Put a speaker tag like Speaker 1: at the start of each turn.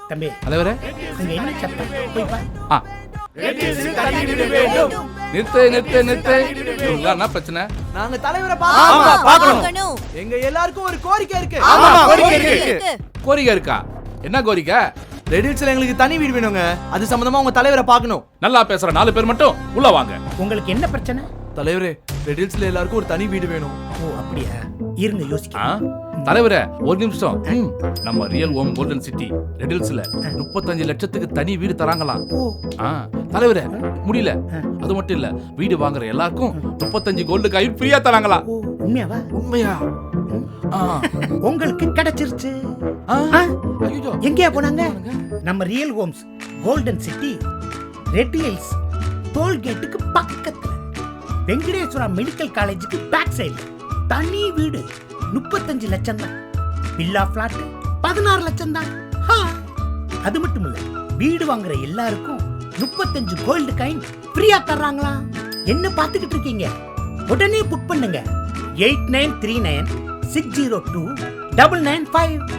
Speaker 1: தம்பி
Speaker 2: தலைவரே
Speaker 1: அங்க என்ன சத்தம் போய் பாரு.
Speaker 2: ஆ நிறுத்து நிறுத்து நிறுத்து. இவங்களா என்ன பிரச்சனை?
Speaker 3: நாங்க தலைவரை
Speaker 4: பார்க்கணும்.
Speaker 3: எங்க எல்லாருக்கும் ஒரு கோரிக்கை இருக்கு.
Speaker 2: கோரிக்கை இருக்கா? என்ன கோரிக்கை?
Speaker 3: ரெட் ஹில்ஸ்ல எங்களுக்கு தனி வீடு வேணுங்க. அது சம்பந்தமா உங்க தலைவரை பார்க்கணும்.
Speaker 2: நல்லா பேசுற 4 பேர் மட்டும் உள்ள வாங்க.
Speaker 1: உங்களுக்கு என்ன பிரச்சனை?
Speaker 3: தலைவரே ரெட் ஹில்ஸ்ல எல்லாருக்கும் ஒரு தனி வீடு வேணும்.
Speaker 1: ஓ அப்படியா, இருங்க யோசிக்கிறேன்.
Speaker 2: தலைவரே ஒரு நிமிஷம். நம்ம real home golden city red ஹில்ஸ்ல 35 லட்சத்துக்கு தனி வீடு தராங்களாம். தலைவரே முடியல. அது மட்டும் இல்ல, வீடு வாங்குற எல்லாருக்கும் 35 கோல்டு காயின் ஃப்ரீயா தராங்களா?
Speaker 1: உண்மையாவா?
Speaker 2: உண்மையா?
Speaker 1: உங்களுக்கு கிடைச்சிருச்சு.
Speaker 2: ஐயோ
Speaker 1: எங்கயா போனாங்க? நம்ம real homes golden city red hills டோல்கேட்டுக்கு பக்கத்துல வெங்கடேஸ்வரா மெடிக்கல் காலேஜுக்கு பேக் சைடு தனி வீடு 35 லட்சம் தான். வில்லா பிளாட் 16 லட்சம் தான். அது மட்டும் இல்ல, வீடு வாங்குற எல்லாருக்கும் 35 கோல்டு காயின் ஃப்ரீயா தர்றாங்களா? என்ன பாத்துக்கிட்டு இருக்கீங்க? உடனே புக் பண்ணுங்க. 8939 602 995.